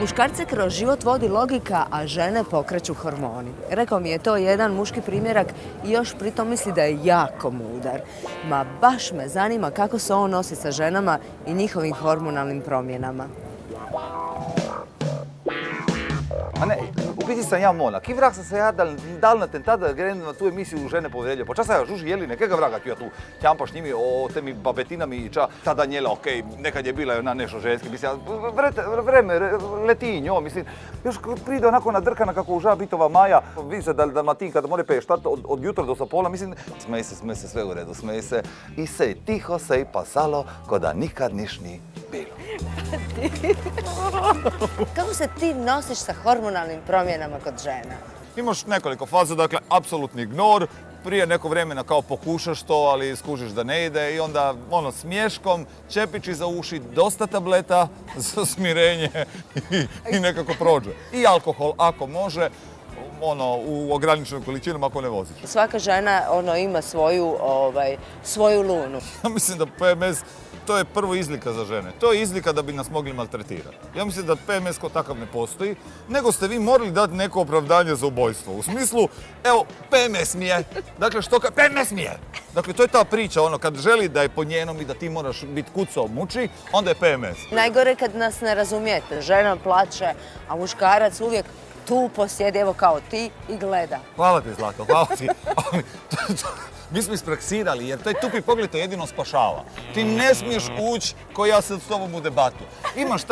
Muškarce kroz život vodi logika, a žene pokreću hormoni. Rekao mi je to jedan muški primjerak i još pritom misli da je jako mudar. Ma baš me zanima kako se on nosi sa ženama i njihovim hormonalnim promjenama. A ne, u biti sam ja monak. Ki vrag sam se ja dal na tentat da grem na tu emisiju Žene povedelje. Počas ja žuži jeli nekega vraga ti ja tu tjampaš njimi o temi babetinami i ča ta Danijela, okej, nekad je bila ona nešto ženski, mislim, vreme leti njom, mislim, još pride onako nadrkana kako uža bitova Maja, vidi se Dalmatinka, da more peštat od jutra do sopola, mislim, smej se, sve u redu, smej se i sej tiho sej pasalo ko da nikad niš ni bilo. Kako se ti nosiš sa hormonalnim promjenama kod žena? Imaš nekoliko faza, dakle, apsolutni ignor, prije neko vremena kao pokušaš to, ali skužiš da ne ide i onda smješkom, čepići za uši, dosta tableta za smirenje i nekako prođe. I alkohol ako može, u ograničenom količinama ako ne voziš. Svaka žena ima svoju lunu. Ja mislim da PMS, to je prvo izlika za žene. To je izlika da bi nas mogli maltretirati. Ja mislim da PMS kao takav ne postoji, nego ste vi morali dati neko opravdanje za ubojstvo. U smislu, evo, PMS mi je. Dakle, PMS mi je. Dakle, to je ta priča, kad želi da je po njenom i da ti moraš biti kucao muči, onda je PMS. Najgore kad nas ne razumijete. Žena plače, a muškarac uvijek tu posjedi, evo kao ti, i gleda. Hvala ti, Zlato, hvala ti. Mi smo ispraksirali, jer taj tupi pogled te jedino spašava. Ti ne smiješ ući ko ja sad s tobom u debatu. Imaš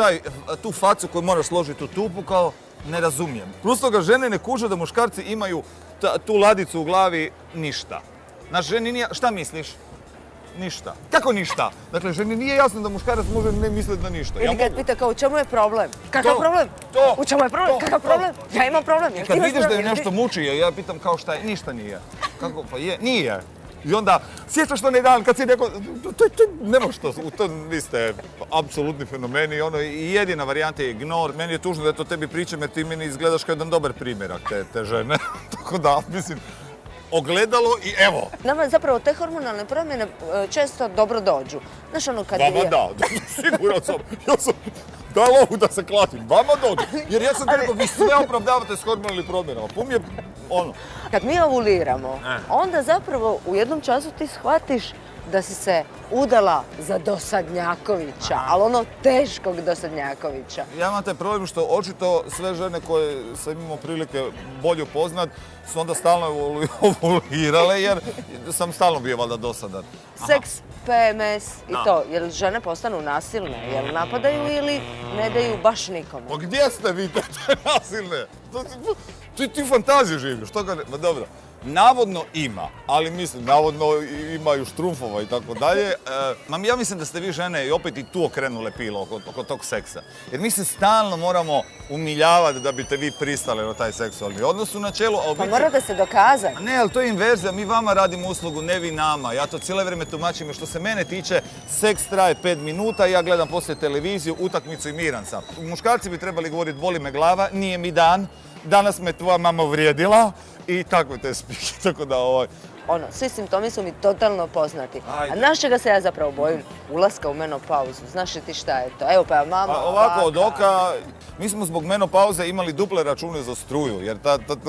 tu facu koju moraš složiti u tupu kao ne razumijem. Plus toga žene ne kuže da muškarci imaju tu ladicu u glavi ništa. Naš ženi nije, šta misliš? Ništa. Kako ništa? Dakle, ženi nije jasno da muškarac može ne misliti na ništa. Ili kad pita kao u čemu je problem? Kakav problem? U čemu je problem? Kakav problem? Ja imam problem. Kad vidiš da je nešto muči, ja pitam kao šta je, ništa nije. Kako? Pa je, nije. I onda, sjećaš onaj dan kad si rekao, nema što, vi ste apsolutni fenomeni, i jedina varijanta je ignor. Meni je tužno da to tebi pričam jer ti meni izgledaš kao jedan dobar primjerak te žene. Tako da, mislim, ogledalo i evo. Nama zapravo te hormonalne promjene često dobro dođu. Znaš kad je... Vama da, siguran sam. Ja sam dao lovu da se klatim. Vama dođu. Jer ja sam rekao, vi sve opravdavate s hormonalnim promjenama. Pum je Kad mi ovuliramo, onda zapravo u jednom času ti shvatiš da si se udala za Dosadnjakovića, ali teškog Dosadnjakovića. Ja imam taj problem što očito sve žene koje sam imao prilike bolje upoznat su onda stalno ovulirale jer sam stalno bio valjda dosadan. Seks, PMS i to, jel žene postanu nasilne, jel napadaju ili ne daju baš nikome? Pa gdje ste vi te nasilne? Ti fantaziju živiš, što ga ne... Ma dobro. Navodno ima, ali mislim, navodno imaju štrumfova i tako dalje. Ja mislim da ste vi žene i opet i tu okrenule pilo oko tog seksa. Jer mi se stalno moramo umiljavati da biste vi pristali na taj seksualni odnos u načelu. Pa morate se dokazati. Ne, ali to je inverzija. Mi vama radimo uslugu, ne vi nama. Ja to cijelo vrijeme tumačim. Što se mene tiče, seks traje 5 minuta i ja gledam poslije televiziju, utakmicu i miran sam. Muškarci bi trebali govoriti boli me glava, nije mi dan. Danas me tvoja mama uvrijedila i tako te spiki, tako da Svi simptomi su mi totalno poznati. A znaš čega se ja zapravo bojim? Ulaska u menopauzu. Znaš li ti šta je to? Evo pa mama, ovako od oka, mi smo zbog menopauze imali duple račune za struju, jer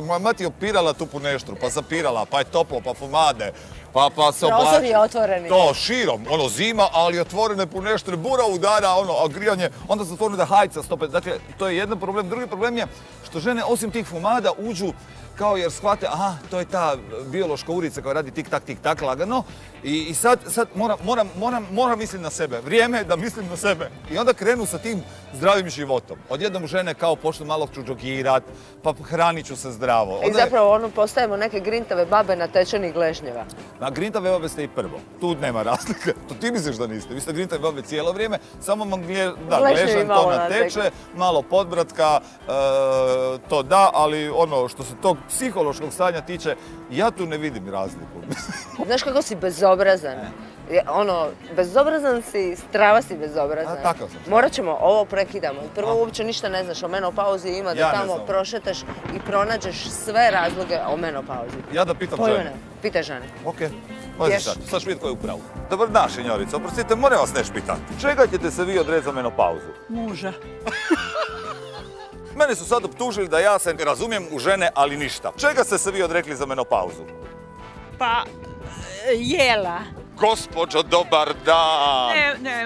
moja mati je opirala tu puneštru, pa zapirala, pa je toplo, pa pomade, pa se oblači. Prozor je otvoreni. To, širom, zima, ali otvorene puneštre, bura udara, a grijanje, onda se otvorene da hajca stope. Dakle, to je jedan problem. Drugi problem je što žene osim tih fumada uđu kao jer shvate, aha, to je ta biološka urica koja radi tik-tak lagano i sad moram misliti na sebe. Vrijeme je da mislim na sebe. I onda krenu sa tim zdravim životom. Odjednom žene kao počnu malo ću džogirat, pa hranit ću se zdravo. I zapravo postajemo neke grintave babe na tečenih gležnjeva. Na grintave babe ste i prvo. Tu nema razlike. To ti misliš da niste. Vi ste grintave babe cijelo vrijeme, samo vam gležan to nateče, malo podbratka, to da, ali što se tog psihološkog stanja tiče, ja tu ne vidim razliku. Znaš kako si bezobrazan? Bezobrazan si, strava si bezobrazan. Takav sam. Morat ćemo, ovo prekidamo. Prvo uopće ništa ne znaš o menopauzi, ima da tamo prošetaš i pronađeš sve razloge o menopauzi. Ja da pitam žene. Pitaj žene. Ok. Možeš sad vidjeti ko je u pravu. Dobar dan, senjorica, oprostite, moram vas nešto pitati. Čega ćete se vi odrediti za menopauzu? Muža. Mene su sad optužili da ja se razumijem u žene, ali ništa. Čega ste se vi odrekli za menopauzu? Pa, jela. Gospođo, dobar dan!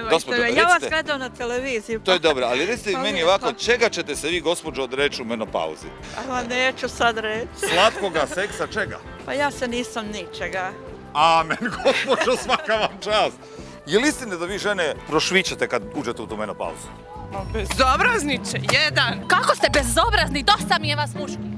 Gospođo, Ja vas recite- gledam na televiziji. To je dobro, ali recite mi Pa meni lijepo. ovako, čega ćete se vi, gospođo, odreći u menopauzi? Pa neću sad reći. Slatkoga seksa, čega? Pa ja se nisam ničega. Amen, gospođo, svaka vam čast. Je li istina da vi žene prošvićete kad uđete u tu menopauzu? Bezobrazniče, jedan. Kako ste bezobrazni, dosta mi je vas muški.